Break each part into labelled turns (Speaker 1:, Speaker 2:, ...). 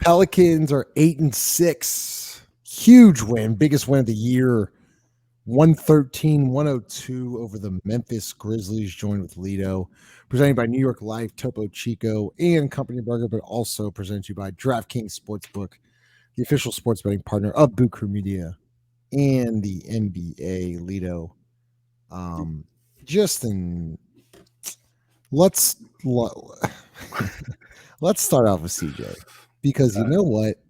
Speaker 1: Pelicans are 8-6. Huge win, biggest win of the year. 113-102 over the Memphis Grizzlies, joined with Lido. Presented by New York Life, Topo Chico, and Company Burger, but also presented to you by DraftKings Sportsbook, the official sports betting partner of Boot Crew Media and the NBA. Lido. Justin, let's start off with CJ, because you know what?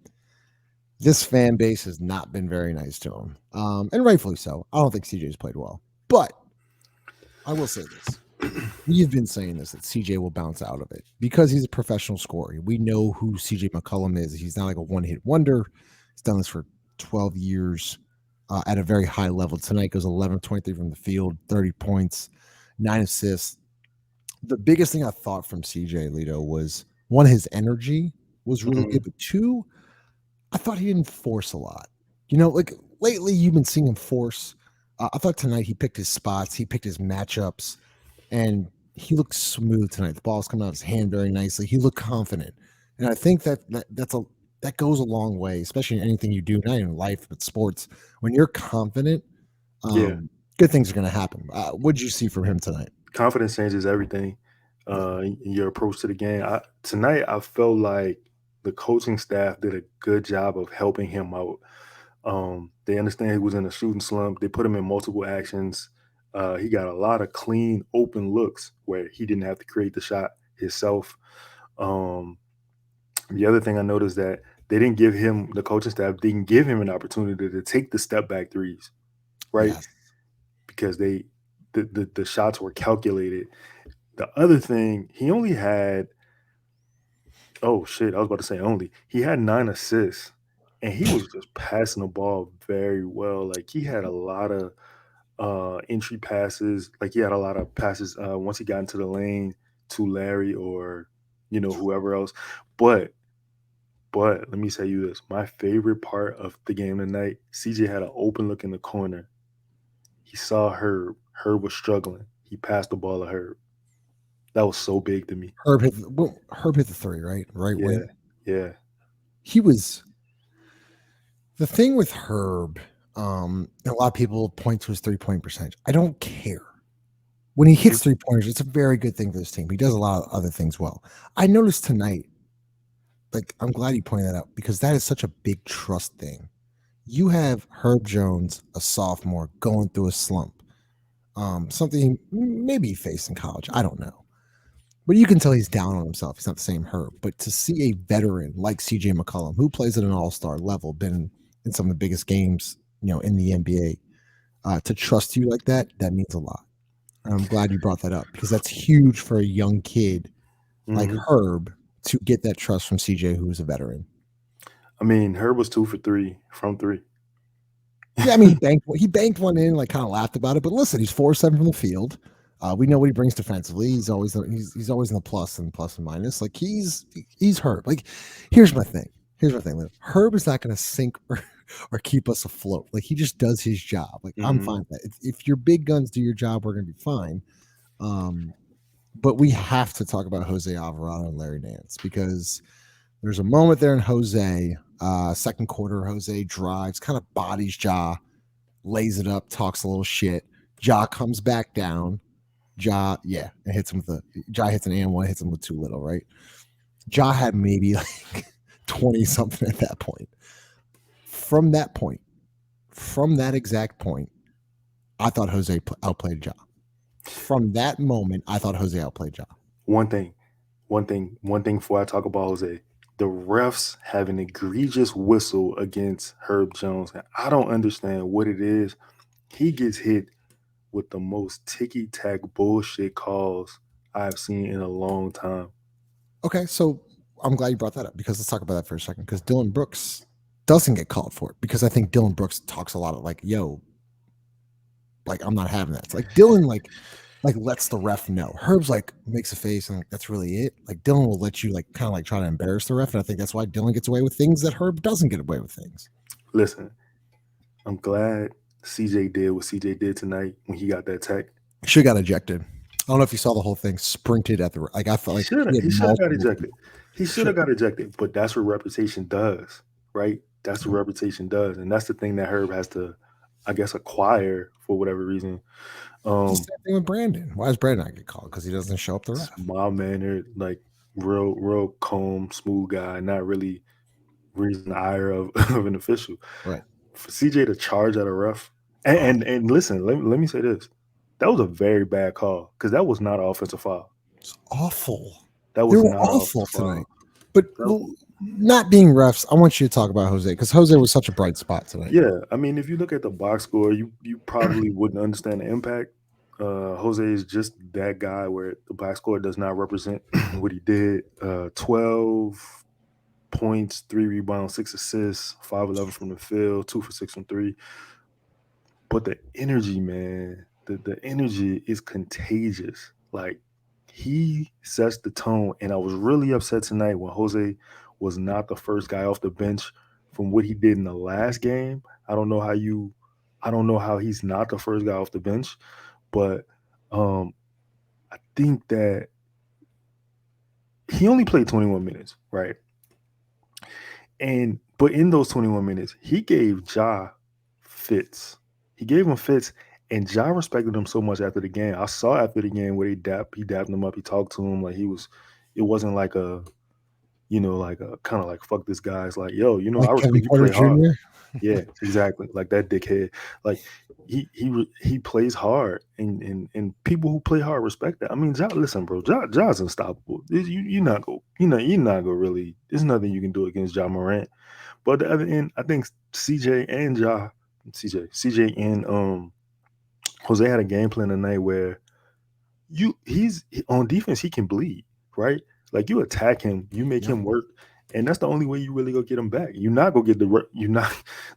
Speaker 1: This fan base has not been very nice to him, and rightfully so. I don't think CJ's played well, but I will say this. We've been saying this, that CJ will bounce out of it because he's a professional scorer. We know who CJ McCollum is. He's not like a one-hit wonder. He's done this for 12 years at a very high level. Tonight goes 11-23 from the field, 30 points, 9 assists. The biggest thing I thought from CJ, Lido, was, one, his energy was really good, but two, I thought he didn't force a lot. You know, like lately you've been seeing him force. I thought tonight he picked his spots, he picked his matchups, and he looked smooth tonight. The ball's coming out of his hand very nicely. He looked confident, and I think that goes a long way, especially in anything you do, not even life but sports. When you're confident, good things are going to happen. What did you see from him tonight?
Speaker 2: Confidence changes everything. In your approach to the game. Tonight, I felt like the coaching staff did a good job of helping him out. They understand he was in a shooting slump. They put him in multiple actions. He got a lot of clean, open looks where he didn't have to create the shot himself. The other thing I noticed that the coaching staff didn't give him an opportunity to take the step back threes, right?
Speaker 1: Yes.
Speaker 2: Because the shots were calculated. The other thing, he only had he had 9 assists, and he was just passing the ball very well. Like, he had a lot of entry passes. Like, he had a lot of passes once he got into the lane to Larry or whoever else. But let me say you this: my favorite part of the game tonight, CJ had an open look in the corner. He saw Herb. Herb was struggling. He passed the ball to Herb. That was so big to me.
Speaker 1: Herb hit the three, right? Right
Speaker 2: Yeah,
Speaker 1: wing.
Speaker 2: yeah.
Speaker 1: He was the thing with Herb. A lot of people point to his 3-point percentage. I don't care. When he hits 3-pointers, it's a very good thing for this team. He does a lot of other things well. I noticed tonight, like, I'm glad you pointed that out, because that is such a big trust thing. You have Herb Jones, a sophomore, going through a slump. Something maybe he faced in college. I don't know. But you can tell he's down on himself. He's not the same Herb. But to see a veteran like CJ McCollum, who plays at an all-star level, been in some of the biggest games, in the NBA, to trust you like that means a lot. And I'm glad you brought that up, because that's huge for a young kid like Herb to get that trust from CJ, who's a veteran.
Speaker 2: I mean, Herb was 2 for 3 from 3.
Speaker 1: Yeah, I mean, he banked one in, like, kind of laughed about it. But listen, he's 4-7 from the field. We know what he brings defensively. He's always in the plus and minus. Like, he's Herb. Like, here's my thing. Herb is not going to sink or keep us afloat. Like, he just does his job. Like, I'm fine with that. If your big guns do your job, we're going to be fine. But we have to talk about Jose Alvarado and Larry Nance, because there's a moment there in Jose, second quarter. Jose drives, kind of bodies Ja, lays it up, talks a little shit. Ja comes back down. Ja hits him Ja hits an and one, hits him with too little, right? Ja had maybe like 20 something at that point. From that exact point, I thought Jose outplayed Ja. From that moment, I thought Jose outplayed Ja.
Speaker 2: One thing before I talk about Jose. The refs have an egregious whistle against Herb Jones. And I don't understand what it is. He gets hit with the most ticky-tack bullshit calls I've seen in a long time.
Speaker 1: Okay, so I'm glad you brought that up, because let's talk about that for a second. Because Dylan Brooks doesn't get called for it, because I think Dylan Brooks talks a lot of, like, yo, like, I'm not having that. It's like Dylan, like lets the ref know. Herb's like makes a face and, like, that's really it. Like, Dylan will let you, like, kind of like try to embarrass the ref, and I think that's why Dylan gets away with things that Herb doesn't get away with things.
Speaker 2: Listen, I'm glad CJ did what CJ did tonight when he got that tech.
Speaker 1: Should got ejected. don't know if you saw the whole thing. Sprinted at the like. I felt
Speaker 2: He
Speaker 1: like
Speaker 2: should have.
Speaker 1: he had
Speaker 2: He should have got
Speaker 1: multiple.
Speaker 2: ejected. He should have
Speaker 1: Should
Speaker 2: got ejected. But that's what reputation does, right? That's what reputation does, and that's the thing that Herb has to, I guess, acquire for whatever reason.
Speaker 1: the
Speaker 2: Um,
Speaker 1: same thing with Brandon. Why does Brandon not get called? Because he doesn't show up the ref.
Speaker 2: mild mannered, like real calm, smooth guy, not really raising the ire of, of an official.
Speaker 1: Right.
Speaker 2: For CJ to charge at a ref, and listen, let me say this. That was a very bad call because that was not an offensive foul.
Speaker 1: It's awful.
Speaker 2: That
Speaker 1: They
Speaker 2: was
Speaker 1: were
Speaker 2: not an
Speaker 1: awful
Speaker 2: offensive foul.
Speaker 1: tonight. But
Speaker 2: That,
Speaker 1: not being refs, I want you to talk about Jose because Jose was such a bright spot tonight.
Speaker 2: yeah, I mean, if you look at the box score, you probably wouldn't understand the impact. Jose is just that guy where the box score does not represent what he did. 12 points, 3 rebounds, 6 assists, 5-11 from the field, 2 for 6 from 3. But the energy, man, the energy is contagious. Like he sets the tone. And I was really upset tonight when Jose was not the first guy off the bench from what he did in the last game. I don't know how he's not the first guy off the bench, but I think that he only played 21 minutes, right? But in those 21 minutes, he gave Ja fits. He gave him fits, and Ja respected him so much after the game. I saw after the game where he dapped him up, he talked to him like he was. It wasn't like a, like a kind of like fuck this guy. It's like, yo,
Speaker 1: Like
Speaker 2: I
Speaker 1: Kevin
Speaker 2: respect you
Speaker 1: Porter
Speaker 2: play hard.
Speaker 1: Jr.
Speaker 2: Yeah, exactly. Like that dickhead. Like he plays hard, and people who play hard respect that. I mean, listen, bro, Ja's unstoppable. You're not go really. There's nothing you can do against Ja Morant. But the other end, I think CJ and Jose had a game plan tonight where he's on defense. He can bleed, right? Like you attack him, you make
Speaker 1: Yep.
Speaker 2: him work, and that's the only way you really go get him back. You're not gonna get you not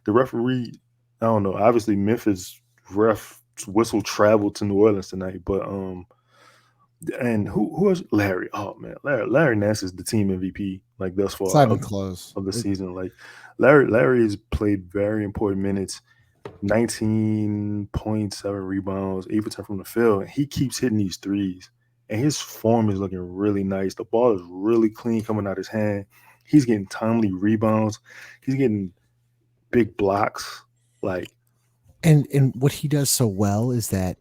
Speaker 2: the referee. I don't know. Obviously, Memphis ref whistle traveled to New Orleans tonight, but and who is Larry? Oh man, Larry Nance is the team MVP like thus
Speaker 1: It's
Speaker 2: far
Speaker 1: not even close.
Speaker 2: of the season. Like Larry has played very important minutes. 19.7 rebounds, 8% from the field. And he keeps hitting these threes. And his form is looking really nice. The ball is really clean coming out his hand. He's getting timely rebounds. He's getting big blocks. Like,
Speaker 1: And what he does so well is that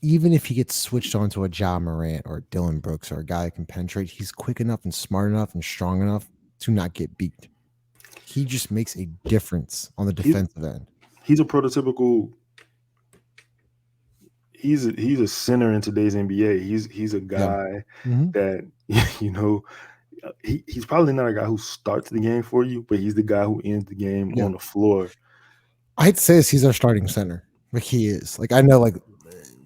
Speaker 1: even if he gets switched onto a Ja Morant or Dylan Brooks or a guy that can penetrate, he's quick enough and smart enough and strong enough to not get beat. He just makes a difference on the defensive end.
Speaker 2: he's a prototypical. He's a center in today's NBA. He's a guy that he's probably not a guy who starts the game for you, but he's the guy who ends the game on the floor.
Speaker 1: I'd say he's our starting center. Like he is. Like I know, like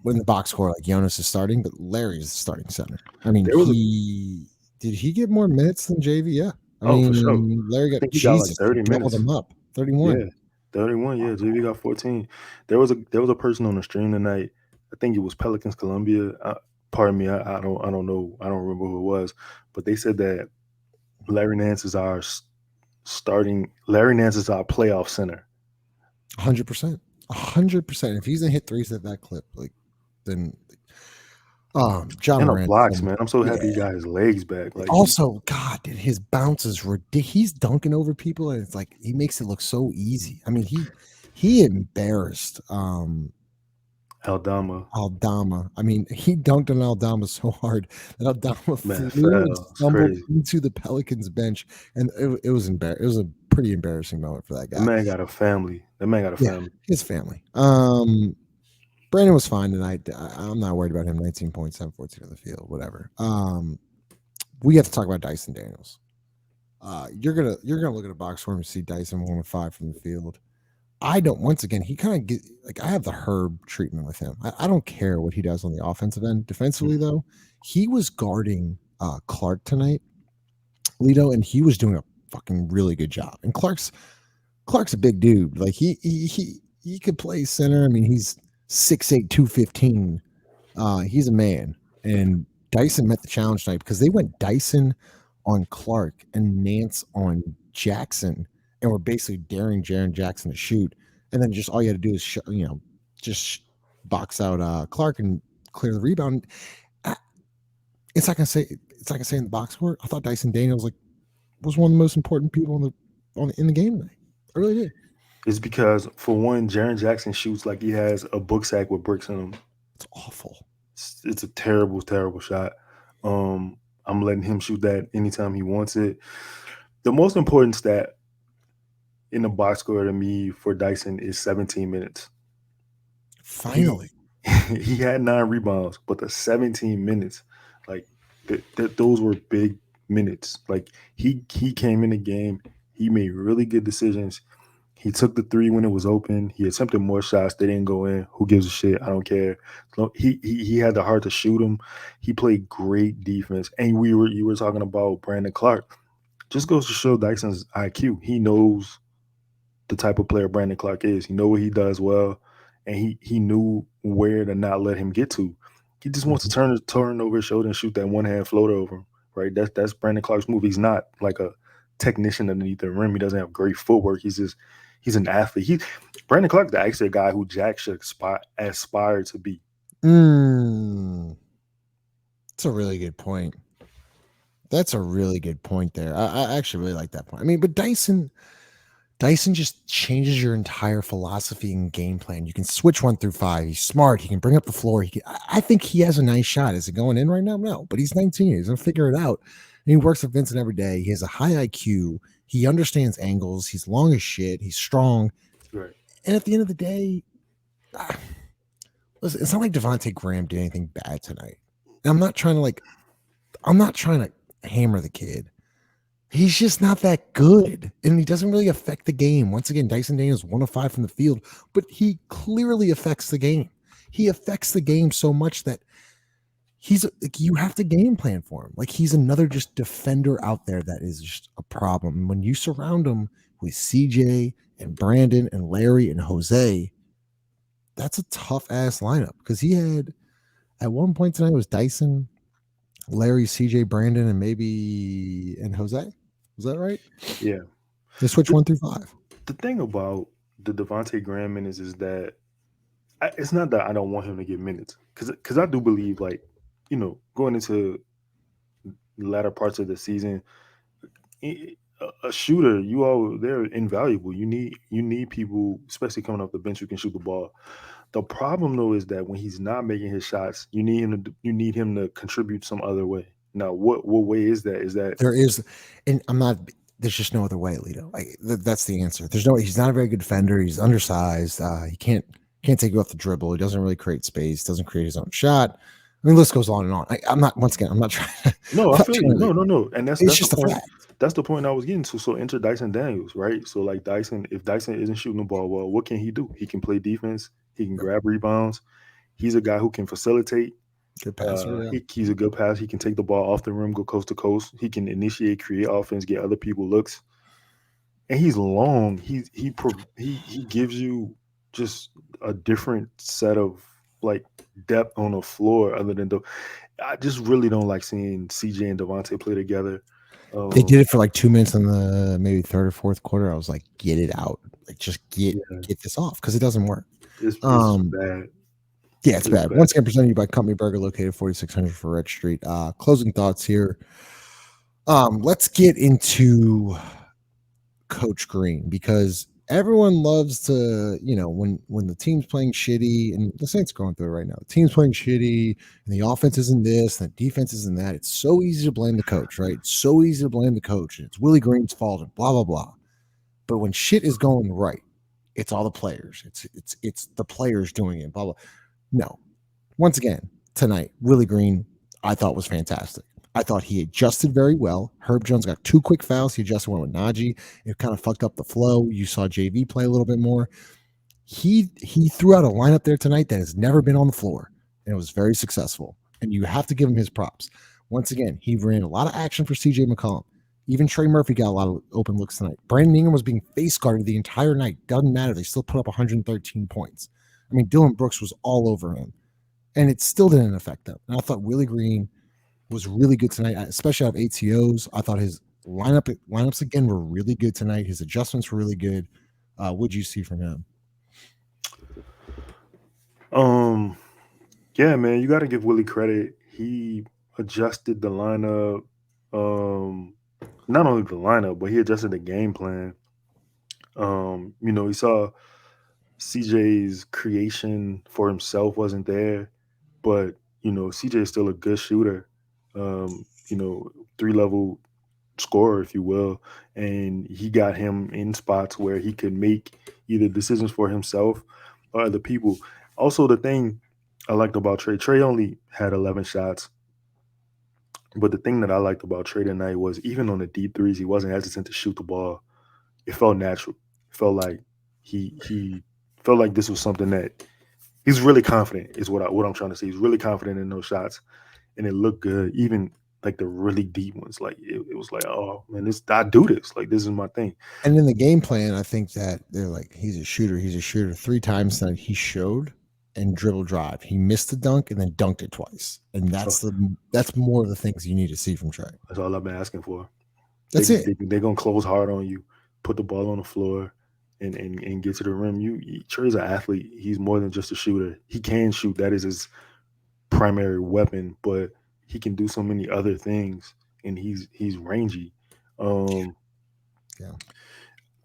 Speaker 1: when the box score, like Jonas is starting, but Larry's the starting center. I mean, did he get more minutes than JV? Yeah. I mean,
Speaker 2: for sure.
Speaker 1: Larry got
Speaker 2: he got like 30 minutes.
Speaker 1: Him up. 31.
Speaker 2: Yeah, 31. Yeah, JV got 14. There was a person on the stream tonight. I think it was Pelicans Columbia. Pardon me, I don't know. I don't remember who it was, but they said that Larry Nance is our playoff center.
Speaker 1: 100%. 100%. If he's gonna hit threes at that clip, like then John
Speaker 2: and
Speaker 1: Morant
Speaker 2: blocks, man. I'm so happy he got his legs back. Like
Speaker 1: also, God, dude, his bounce is ridiculous. He's dunking over people, and it's like he makes it look so easy. I mean, he embarrassed
Speaker 2: Aldama.
Speaker 1: I mean, he dunked on Aldama so hard that Aldama flew and stumbled into the Pelicans bench, and it was embarrassing. It was a pretty embarrassing moment for that guy.
Speaker 2: The man got a family.
Speaker 1: His family. Brandon was fine tonight. I'm not worried about him. 19 points, 7-14 on the field, whatever. We have to talk about Dyson Daniels. You're gonna look at a box score and see Dyson 1 of 5 from the field. I don't. Once again, he kind of get like I have the Herb treatment with him. I don't care what he does on the offensive end. Defensively, though, he was guarding Clark tonight, Lito, and he was doing a fucking really good job. And Clark's a big dude. Like he could play center. I mean, he's 6'8", 215. He's a man. And Dyson met the challenge tonight because they went Dyson on Clark and Nance on Jackson, and we're basically daring Jaren Jackson to shoot. And then just all you had to do is just box out Clark, and clear the rebound. I- It's like I say. It's like I say in the box score. I thought Dyson Daniels was one of the most important people in the game tonight. I really did.
Speaker 2: It's because for one, Jaren Jackson shoots like he has a book sack with bricks in him.
Speaker 1: It's awful.
Speaker 2: It's a terrible, terrible shot. I'm letting him shoot that anytime he wants it. The most important stat in the box score to me for Dyson is 17 minutes.
Speaker 1: Finally,
Speaker 2: He had 9 rebounds, but the 17 minutes, like those were big minutes. Like he came in the game, he made really good decisions. He took the three when it was open. He attempted more shots. They didn't go in. Who gives a shit? I don't care. So he had the heart to shoot them. He played great defense. And you were talking about Brandon Clark. Just goes to show Dyson's IQ. He knows the type of player Brandon Clark is. He know what he does well, and he knew where to not let him get to. He just wants to turn over his shoulder and shoot that one hand floater over him. Right? That's Brandon Clark's move. He's not like a technician underneath the rim. He doesn't have great footwork. He's an athlete. Brandon Clark's actually a guy who Jack should aspire to be.
Speaker 1: That's a really good point. That's a really good point there. I actually really like that point. I mean, but Dyson just changes your entire philosophy and game plan. You can switch 1 through 5. He's smart. He can bring up the floor. I think he has a nice shot. Is it going in right now? No, but he's 19. He's gonna figure it out. And he works with Vincent every day. He has a high IQ. He understands angles. He's long as shit. He's strong.
Speaker 2: Right.
Speaker 1: And at the end of the day, listen, it's not like Devontae Graham did anything bad tonight. And I'm not trying to hammer the kid. He's just not that good, and he doesn't really affect the game. Once again, Dyson Daniels 1 of 5 from the field, but he clearly affects the game. He affects the game so much that you have to game plan for him. Like he's another just defender out there that is just a problem. And when you surround him with CJ and Brandon and Larry and Jose, that's a tough ass lineup because he had at one point tonight it was Dyson, Larry, CJ, Brandon, and Jose. Was that right?
Speaker 2: Yeah.
Speaker 1: They switch 1 through 5.
Speaker 2: The thing about the Devontae Graham minutes is that it's not that I don't want him to get minutes because I do believe going into the latter parts of the season, a shooter they're invaluable. You need people, especially coming off the bench, who can shoot the ball. The problem though is that when he's not making his shots, you need him to contribute some other way. Now, what way is that? Is that
Speaker 1: there is, and I'm not. There's just no other way, Alito. That's the answer. There's no. He's not a very good defender. He's undersized. He can't take you off the dribble. He doesn't really create space. Doesn't create his own shot. I mean, list goes on and on. I'm not. Once again, I'm not trying.
Speaker 2: No, I feel you. No, and that's
Speaker 1: just
Speaker 2: the point.
Speaker 1: fact.
Speaker 2: That's the point I was getting to. So enter Dyson Daniels, right? So like if Dyson isn't shooting the ball well, what can he do? He can play defense. He can grab rebounds. He's a guy who can facilitate.
Speaker 1: Good passer.
Speaker 2: He's a good passer. He can take the ball off the rim, go coast to coast. He can initiate, create offense, get other people looks. And he's long. He gives you just a different set of like depth on the floor. Other than I just really don't like seeing CJ and Devontae play together.
Speaker 1: They did it for like 2 minutes in the maybe third or fourth quarter. I was like, get it out. Like just get this off because it doesn't work.
Speaker 2: It's bad.
Speaker 1: Yeah, it's bad. Once again, presented to you by Company Burger, located 4600 Ferret Street. Closing thoughts here. Let's get into Coach Green because everyone loves to, when the team's playing shitty, and the Saints are going through it right now. The team's playing shitty, and the offense isn't this, and the defense isn't that. It's so easy to blame the coach, right? It's so easy to blame the coach. It's Willie Green's fault, and blah blah blah. But when shit is going right, it's all the players. It's the players doing it. Blah blah. No. Once again, tonight, Willie Green, I thought was fantastic. I thought he adjusted very well. Herb Jones got 2 quick fouls. He adjusted one with Najee. It kind of fucked up the flow. You saw JV play a little bit more. He threw out a lineup there tonight that has never been on the floor, and it was very successful. And you have to give him his props. Once again, he ran a lot of action for CJ McCollum. Even Trey Murphy got a lot of open looks tonight. Brandon Ingram was being face guarded the entire night. Doesn't matter. They still put up 113 points. I mean, Dylan Brooks was all over him, and it still didn't affect them. And I thought Willie Green was really good tonight, especially out of ATOs. I thought his lineups again were really good tonight. His adjustments were really good. What'd you see from him?
Speaker 2: Yeah, man, you got to give Willie credit. He adjusted the lineup. Um, Not only the lineup, but he adjusted the game plan. He saw CJ's creation for himself wasn't there, but CJ is still a good shooter. Three level scorer, if you will, and he got him in spots where he could make either decisions for himself or other people. Also, the thing I liked about Trey only had 11 shots, but the thing that I liked about Trey tonight was even on the deep threes, he wasn't hesitant to shoot the ball. It felt natural. It felt like he felt like this was something that he's really confident. Is what I'm trying to say. He's really confident in those shots, and it looked good. Even like the really deep ones, like it was like, oh man, this I do this. Like this is my thing.
Speaker 1: And in the game plan, I think that they're like, he's a shooter. He's a shooter. 3 times that he showed and dribble drive. He missed the dunk and then dunked it twice. And
Speaker 2: So
Speaker 1: that's more of the things you need to see from Trey.
Speaker 2: that's all I've been asking for.
Speaker 1: That's it.
Speaker 2: They're gonna close hard on you, put the ball on the floor, and get to the rim. Trey's an athlete. He's more than just a shooter. He can shoot. That is his primary weapon, but he can do so many other things, and he's rangy. Um,
Speaker 1: Yeah.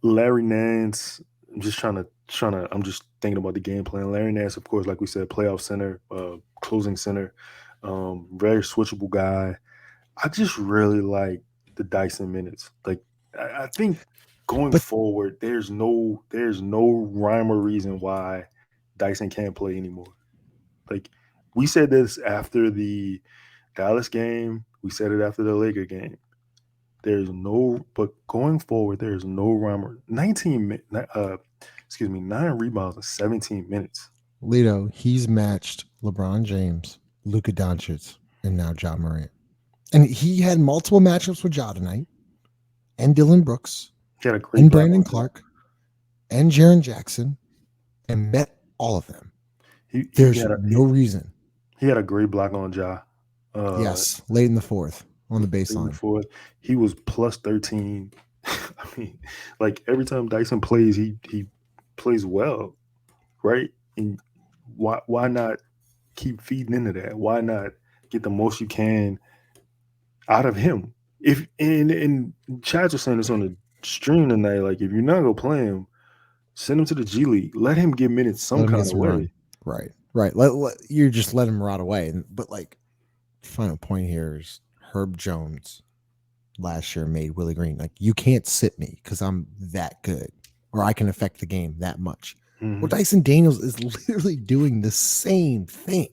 Speaker 2: Larry Nance. I'm just thinking about the game plan. Larry Nance, of course, like we said, playoff center, closing center, very switchable guy. I just really like the Dyson minutes. Like I think going
Speaker 1: But
Speaker 2: forward, there's no rhyme or reason why Dyson can't play anymore. Like we said this after the Dallas game, we said it after the Laker game. But going forward, there's no rhyme or 9 rebounds in 17 minutes.
Speaker 1: Lito, he's matched LeBron James, Luka Doncic, and now John Morant. And he had multiple matchups with Ja tonight, and Dylan Brooks,
Speaker 2: He had a great
Speaker 1: and
Speaker 2: block
Speaker 1: Brandon
Speaker 2: on shot.
Speaker 1: Clark, and Jaron Jackson, and met all of them.
Speaker 2: He
Speaker 1: There's
Speaker 2: had a
Speaker 1: no reason.
Speaker 2: he had a great block on Ja. Uh,
Speaker 1: Yes, late in the fourth on the
Speaker 2: Even
Speaker 1: baseline.
Speaker 2: before he was plus 13. I mean, like every time Dyson plays, he plays well, right? And why not keep feeding into that? Why not get the most you can out of him? If and Chad was saying this on the stream tonight, like if you're not gonna play him, send him to the G League. Let him get minutes some
Speaker 1: Let him
Speaker 2: kind
Speaker 1: get
Speaker 2: of
Speaker 1: some run.
Speaker 2: way.
Speaker 1: Right, right. You just let him rot away. But like, final point here is Herb Jones last year made Willie Green like, you can't sit me because I'm that good, or I can affect the game that much. Well,
Speaker 2: Mhm.
Speaker 1: Dyson Daniels is literally doing the same thing.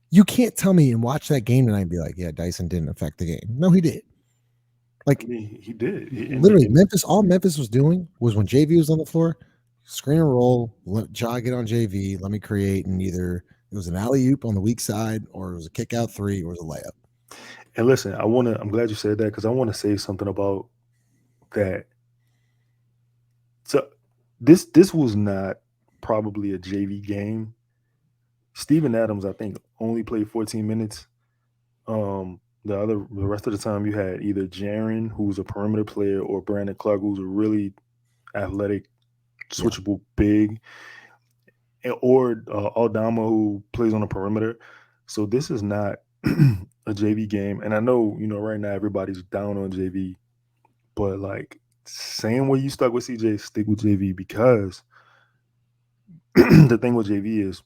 Speaker 1: You can't tell me and watch that game tonight and be like, yeah, Dyson didn't affect the game. No, he did.
Speaker 2: I
Speaker 1: Like,
Speaker 2: mean, he did.
Speaker 1: literally, all Memphis was doing was when JV was on the floor, screen and roll, let Ja get on JV, let me create, and either it was an alley oop on the weak side, or it was a kick out three, or it was a layup.
Speaker 2: And listen, I'm glad you said that because I want to say something about that. So this was not probably a JV game. Steven Adams, I think, only played 14 minutes. The rest of the time you had either Jaron, who's a perimeter player, or Brandon Clark, who's a really athletic,
Speaker 1: Yeah.
Speaker 2: switchable big, or Aldama, who plays on the perimeter. So this is not a JV game, and I know right now everybody's down on JV, but like same way you stuck with CJ, stick with JV because the thing with JV is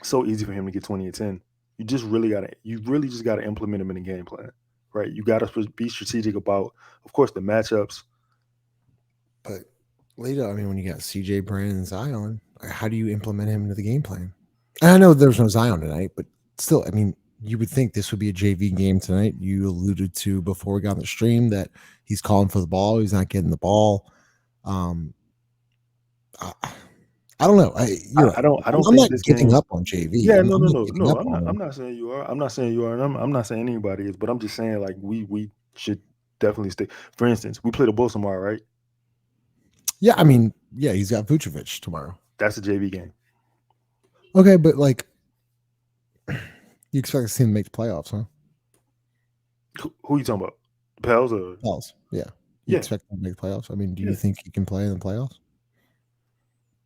Speaker 2: so easy for him to get 20 and 10. You really just gotta implement him in the game plan, right? You gotta be strategic about, of course, the matchups.
Speaker 1: But later, I mean, when you got CJ, Brandon, and Zion, how do you implement him into the game plan? And I know there's no Zion tonight, but still, I mean, you would think this would be a JV game tonight. You alluded to before we got on the stream that he's calling for the ball. He's not getting the ball. Um, I, I don't know. You're right.
Speaker 2: I don't
Speaker 1: I'm
Speaker 2: think
Speaker 1: not
Speaker 2: this
Speaker 1: giving
Speaker 2: game.
Speaker 1: up on JV.
Speaker 2: Yeah,
Speaker 1: I'm not
Speaker 2: no,
Speaker 1: giving
Speaker 2: no.
Speaker 1: up on
Speaker 2: I'm
Speaker 1: him.
Speaker 2: not saying you are. I'm not saying you are, and I'm not saying anybody is. But I'm just saying like we should definitely stay. For instance, we play the Bulls tomorrow, right?
Speaker 1: Yeah, I mean, yeah, he's got Vucevic tomorrow.
Speaker 2: That's a JV game.
Speaker 1: Okay, but like, you expect to see him make the playoffs, huh?
Speaker 2: Who are you talking about? Pels or
Speaker 1: Playoffs, yeah. You
Speaker 2: yeah,
Speaker 1: expect him to make the playoffs? I mean, do
Speaker 2: yeah.
Speaker 1: you think he can play in the playoffs?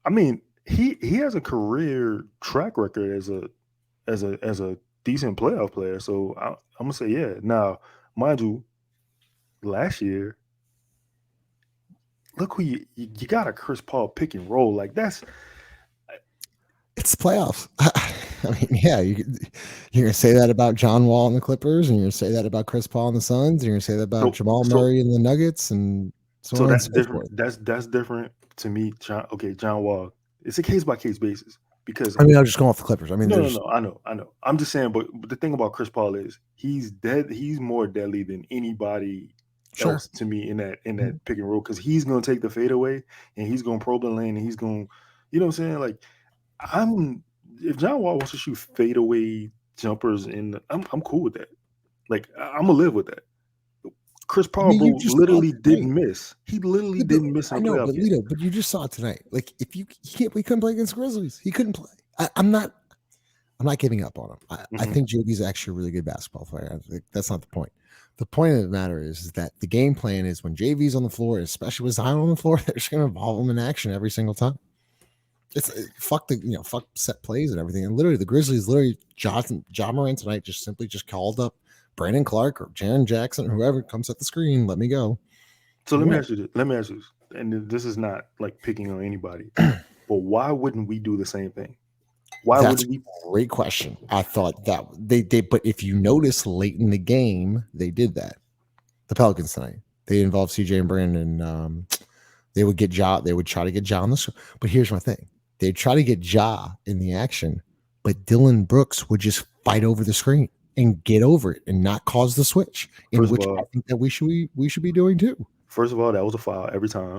Speaker 2: I mean, he has a career track record as a as a decent playoff player. So I'm gonna say yeah. Now, mind you, last year, look who you got a Chris Paul pick and roll like that's
Speaker 1: It's the playoffs. I mean, yeah, you're gonna say that about John Wall and the Clippers, and you're gonna say that about Chris Paul and the Suns, and you're gonna say that about
Speaker 2: so
Speaker 1: Jamal
Speaker 2: so
Speaker 1: Murray and the Nuggets, and so
Speaker 2: so
Speaker 1: on and
Speaker 2: that's
Speaker 1: so
Speaker 2: different.
Speaker 1: forth.
Speaker 2: That's different to me. John Wall. It's a case by case basis because
Speaker 1: I mean, I'm just going off the Clippers. I mean,
Speaker 2: no, no,
Speaker 1: there's
Speaker 2: no. I know. I'm just saying, but the thing about Chris Paul is he's dead. He's more deadly than anybody
Speaker 1: sure.
Speaker 2: else to me in
Speaker 1: Mhm.
Speaker 2: that pick and roll because he's gonna take the fadeaway and he's gonna probe the lane and he's gonna, you know what I'm saying? Like I'm if John Wall wants to shoot fadeaway jumpers I'm cool with that. Like I'm gonna live with that. Chris
Speaker 1: I
Speaker 2: Paul,
Speaker 1: mean, you
Speaker 2: bro,
Speaker 1: just saw it
Speaker 2: literally
Speaker 1: tonight.
Speaker 2: didn't miss. He literally
Speaker 1: Yeah, but
Speaker 2: didn't miss in
Speaker 1: I
Speaker 2: a
Speaker 1: know,
Speaker 2: playoff
Speaker 1: but
Speaker 2: game.
Speaker 1: Lito, but you just saw it tonight. Like, if he can't, we couldn't play against Grizzlies. He couldn't play. I'm not giving up on him. I
Speaker 2: Mhm.
Speaker 1: think JB's actually a really good basketball player. I think that's not the point. The point of the matter is that the game plan is when JV's on the floor, especially with Zion on the floor, they're just going to involve him in action every single time. It's fuck set plays and everything. And literally, the Grizzlies John Moran tonight just called up Brandon Clark or Jaron Jackson, whoever comes at the screen. Let me go.
Speaker 2: So
Speaker 1: You
Speaker 2: let me
Speaker 1: win.
Speaker 2: ask you this. Let me ask you this. And this is not like picking on anybody, but why wouldn't we do the same thing? Why
Speaker 1: That's
Speaker 2: wouldn't we?
Speaker 1: a great question. I thought that but if you notice late in the game, they did that. The Pelicans tonight, they involved CJ and Brandon. They would get Ja. They would try to get Ja on the. But here's my thing: they'd try to get Ja in the action, but Dylan Brooks would just fight over the screen and get over it and not cause the switch, in
Speaker 2: First of
Speaker 1: which I
Speaker 2: all,
Speaker 1: think that we should be doing too.
Speaker 2: that was a foul every time.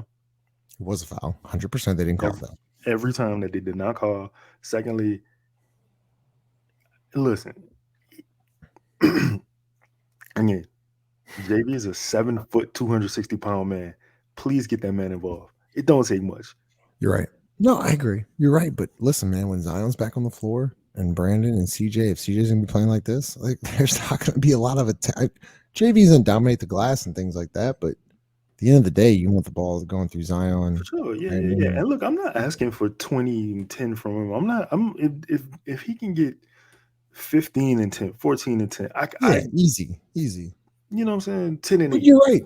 Speaker 1: It was a foul, 100%. They didn't call
Speaker 2: Every,
Speaker 1: that.
Speaker 2: every time that they did not call. Secondly, listen, again, JV is a 7 foot, 260 pound man. Please get that man involved. It don't take much.
Speaker 1: You're right. No, I agree. You're right. But listen, man, when Zion's back on the floor and Brandon and CJ, if CJ's gonna be playing like this, like there's not gonna be a lot of attack. JV's gonna dominate the glass and things like that, but at the end of the day, you want the ball going through
Speaker 2: For
Speaker 1: Zion,
Speaker 2: sure, yeah, yeah,
Speaker 1: Brandon,
Speaker 2: yeah.
Speaker 1: and
Speaker 2: And look, I'm not asking for 20 and 10 from him. I'm not. I'm if he can get 15 and 10, 14 and 10,
Speaker 1: yeah, easy, easy.
Speaker 2: you know what I'm saying, 10 and
Speaker 1: But
Speaker 2: 8.
Speaker 1: you're right.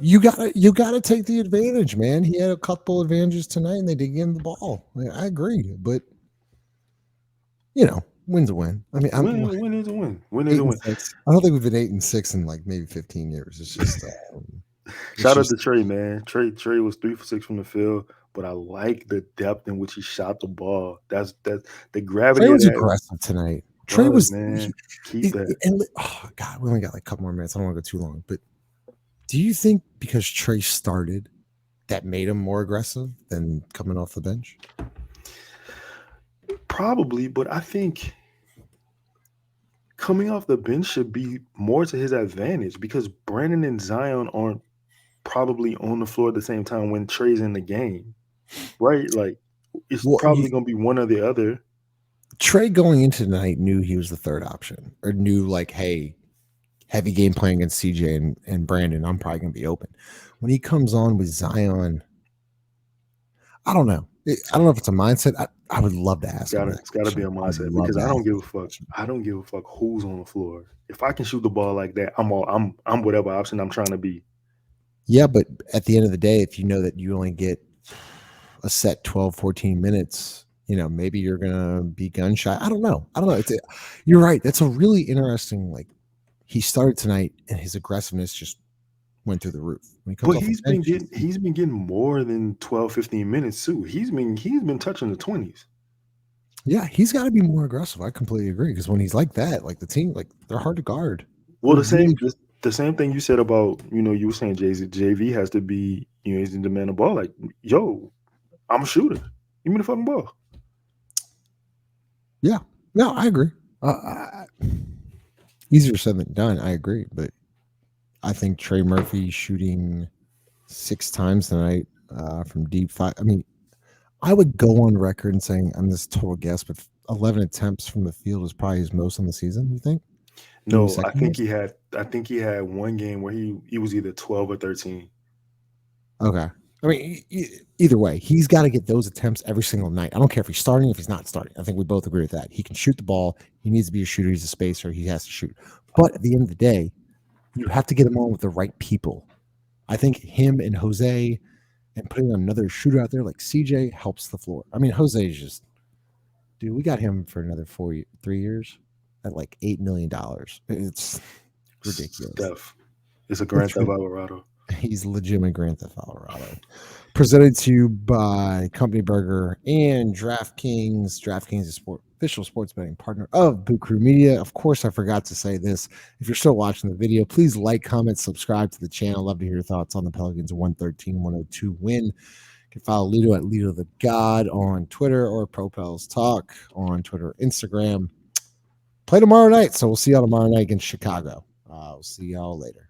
Speaker 1: You gotta take the advantage, man. He had a couple advantages tonight, and they did give him the ball. I agree, but win's a win. I mean, I'm
Speaker 2: Win is a win. Win is
Speaker 1: eight
Speaker 2: a
Speaker 1: and
Speaker 2: win.
Speaker 1: six. I don't think we've been 8-6 in like maybe 15 years. It's
Speaker 2: Shout out to
Speaker 1: just
Speaker 2: Trey, man. Trey was 3 for 6 from the field, but I like the depth in which he shot the ball. That's the
Speaker 1: Trey
Speaker 2: gravity of
Speaker 1: was
Speaker 2: that
Speaker 1: aggressive tonight. Trey
Speaker 2: was,
Speaker 1: was,
Speaker 2: man. Keep that.
Speaker 1: oh God, we only got like a couple more minutes. I don't want to go too long, but do you think because Trey started that made him more aggressive than coming off the bench?
Speaker 2: Probably, but I think coming off the bench should be more to his advantage because Brandon and Zion aren't probably on the floor at the same time when Trey's in the game, right? Like it's
Speaker 1: Well,
Speaker 2: probably gonna be one or the other.
Speaker 1: Trey going into tonight knew he was the third option, or knew like, hey, heavy game playing against CJ and Brandon, I'm probably going to be open. When he comes on with Zion, I don't know. I don't know if it's a mindset. I would love to ask him that
Speaker 2: It's gotta be
Speaker 1: question.
Speaker 2: a
Speaker 1: I'd
Speaker 2: mindset
Speaker 1: love
Speaker 2: because
Speaker 1: to
Speaker 2: I
Speaker 1: ask
Speaker 2: don't give a
Speaker 1: him that
Speaker 2: fuck.
Speaker 1: question.
Speaker 2: I don't give a fuck who's on the floor. If I can shoot the ball like that, I'm whatever option I'm trying to be.
Speaker 1: Yeah, but at the end of the day, if you know that you only get a set 12, 14 minutes, maybe you're going to be gun shy. I don't know. You're right. That's a really interesting, like, he started tonight and his aggressiveness just went through the roof. When he comes
Speaker 2: But
Speaker 1: off the bench,
Speaker 2: he's been getting more than 12, 15 minutes too. He's been touching the 20s.
Speaker 1: yeah, he's got to be more aggressive. I completely agree because when he's like that, like the team, like they're hard to guard.
Speaker 2: Well,
Speaker 1: They're really
Speaker 2: the same thing you said about, you were saying JV has to be, he's in demand the ball. Like, yo, I'm a shooter. Give me the fucking ball.
Speaker 1: yeah. No, I agree. Easier said than done. I agree, but I think Trey Murphy shooting 6 times tonight from deep five. I mean, I would go on record and saying I'm this total guess, but 11 attempts from the field is probably his most on the season. You think? Maybe
Speaker 2: No,
Speaker 1: second most.
Speaker 2: I think he had one game where he was either 12 or 13.
Speaker 1: Okay. I mean, either way, he's got to get those attempts every single night. I don't care if he's starting, if he's not starting. I think we both agree with that. He can shoot the ball. He needs to be a shooter. He's a spacer. He has to shoot. But at the end of the day, you have to get him on with the right people. I think him and Jose and putting another shooter out there like CJ helps the floor. I mean, Jose is just, dude, we got him for another 3 years at like $8 million. It's ridiculous.
Speaker 2: Steph. It's a Grand Theft Alvarado.
Speaker 1: He's legitimate Grand Theft Alvarado. Presented to you by Company Burger and DraftKings. DraftKings is official sports betting partner of Boot Crew Media. Of course, I forgot to say this. If you're still watching the video, please like, comment, subscribe to the channel. Love to hear your thoughts on the Pelicans 113-102 win. You can follow Lido at Lido the God on Twitter or Propels Talk on Twitter, Instagram. Play tomorrow night, so we'll see y'all tomorrow night against Chicago. We'll see y'all later.